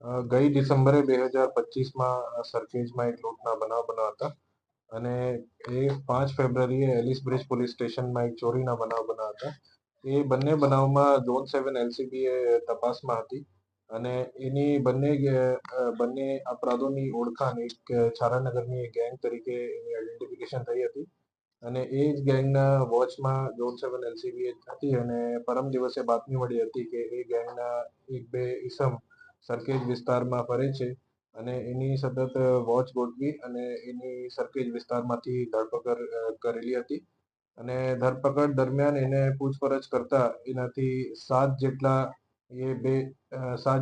ગઈ ડિસેમ્બરે 2025માં સરખેજમાં એક લૂંટના બનાવ બન્યા હતા અને એ 5 ફેબ્રુઆરીએ એલિસ બ્રિજ પોલીસ સ્ટેશનમાં એક ચોરીના બનાવ બન્યા હતા. એ બંને બનાવમાં ઝોન 7 એલસીબી એ તપાસમાં હતી અને એની બંને અપરાધોની ઓળખાણ એક છારાનગરની એક ગેંગ તરીકે એની આઈડેન્ટિફિકેશન થઈ હતી અને એ જ ગેંગના વોચમાં ઝોન 7 એલસીબી હતી અને પરમ દિવસે બાતમી મળી હતી કે એ ગેંગના એક બે ઈસમ સરખેજ વિસ્તારમાં ફરે છે અને એની સતત વોચ ગોઠવી અને એની સરખેજ વિસ્તારમાંથી ધરપકડ કરેલી હતી અને ધરપકડ દરમિયાન એને પૂછપરછ કરતા એનાથી 7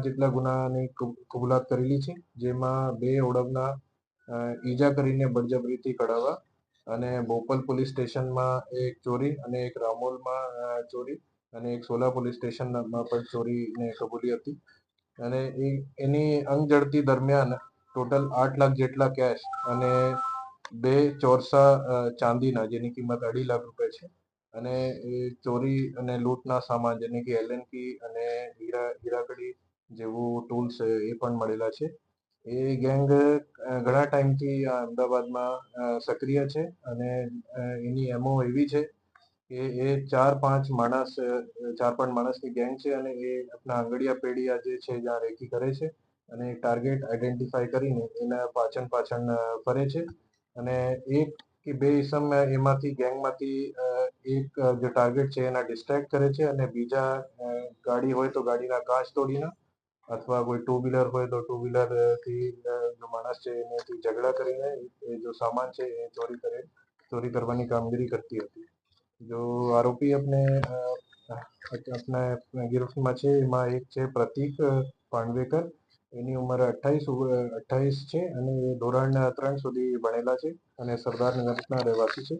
જેટલા ગુનાની કબૂલાત કરેલી છે, જેમાં 2 ઓળવના ઈજા કરીને બળજબરીથી કઢાવવા અને બોપલ પોલીસ સ્ટેશનમાં એક ચોરી અને એક રામોલમાં ચોરી અને એક સોલા પોલીસ સ્ટેશનમાં પણ ચોરીને કબૂલી હતી અને એની અંગ ઝડપી દરમિયાન ટોટલ 8 લાખ જેટલા કેશ અને 2 ચોરસા ચાંદીના જેની કિંમત 2.5 લાખ રૂપિયા છે અને એ ચોરી અને લૂંટના સામાન જેને કે એલએનકી અને હીરાકડી જેવું ટૂલ્સ એ પણ મળેલા છે. એ ગેંગ ઘણા ટાઈમથી અમદાવાદમાં સક્રિય છે અને એની એમઓ એવી છે કે એ 4-5 માણસની ગેંગ છે અને એ આપણા આંગળિયા પેઢિયા જે છે જ્યાં રેકી કરે છે અને ટાર્ગેટ આઈડેન્ટિફાઈ કરીને એના પાછળ ફરે છે અને 1 કે 2 ઈસમ એમાંથી ગેંગમાંથી એક જે ટાર્ગેટ છે એના ડિસ્ટ્રેક્ટ કરે છે અને બીજા ગાડી હોય તો ગાડીના કાચ તોડીને અથવા કોઈ ટુ વ્હીલર હોય તો ટુ વ્હીલર થી જો માણસ છે એનાથી ઝઘડા કરીને એ જો સામાન છે એ ચોરી કરવાની કામગીરી કરતી હતી. જો આરોપી अपने गिरफ्तમાં છે એમાં એક છે પ્રતીક પાંડવેકર. એની ઉંમર 28 છે અને એ ધોરણ 3 સુધી ભણેલા છે અને સરદારનગરના રહેવાસી છે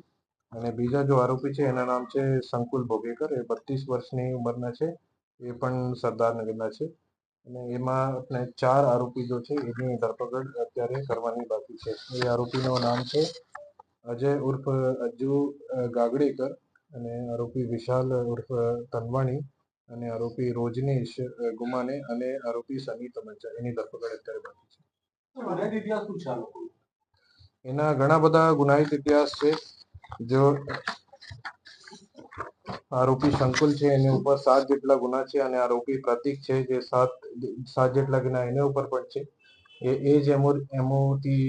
અને બીજા જો આરોપી છે એના નામ છે સંકુલ ભોગેકર. એ 32 વર્ષની ઉંમરના છે, એ પણ સરદારનગરના છે અને એમાં આપણે 4 આરોપી જો છે એની ધરપકડ અત્યારે કરવાની બાકી છે. એ આરોપીનું નામ છે અજય ઉર્ફ અજ્જુ ગાગડેકર અને આરોપી વિશાલ ઉર્ફ તનવાણી અને આરોપી રોજનીશ ગુમાને અને આરોપી સની તમંચા એની ધરપકડ અત્યારે બાકી છે. ગુનાહિત ઇતિહાસ શું છે આ લોકો? એના ઘણા બધા ગુનાહિત ઇતિહાસ છે. જો આરોપી સંકુલ છે એની ઉપર 7 જેટલા ગુના છે અને આરોપી પ્રતીક છે જે 7 જેટલા ગુના એના ઉપર પણ છે. એ જ એમોથી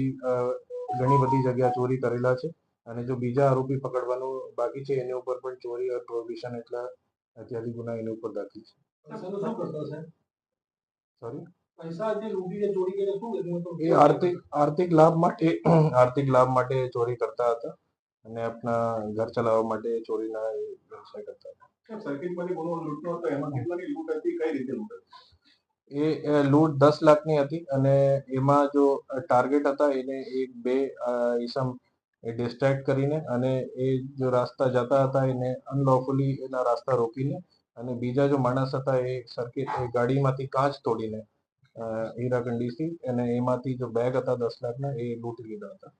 ઘણી બધી જગ્યા ચોરી કરેલા છે અને જો બીજા આરોપી પકડવાનું બાકી છે એની ઉપર પણ ચોરી અને પ્રોહિબિશન એટલા અત્યાધિક ગુના એની ઉપર દાખલ છે. સોરી, એ આર્થિક લાભ માટે ચોરી કરતા હતા અને આપણા ઘર ચલાવવા માટે ચોરીના વ્યવસાય કરતા હતા. સર્કિટમાંથી બોલો લૂંટનો હતો એમાં કેટલાની લૂંટ હતી, કઈ રીતે લૂંટ હતી? એ લૂંટ 10 લાખની હતી અને એમાં જો ટાર્ગેટ હતા એને 1-2 ઈસમ ડિસ્ટ્રેક્ટ કરીને અને એ જો રાસ્તા જતા હતા એને અનલોફુલી એના રાસ્તા રોકીને અને બીજા જો માણસ હતા એ ગાડીમાંથી કાચ તોડીને હીરાકંડીથી અને એમાંથી જો બેગ હતા 10 લાખના એ લૂંટી લીધા હતા.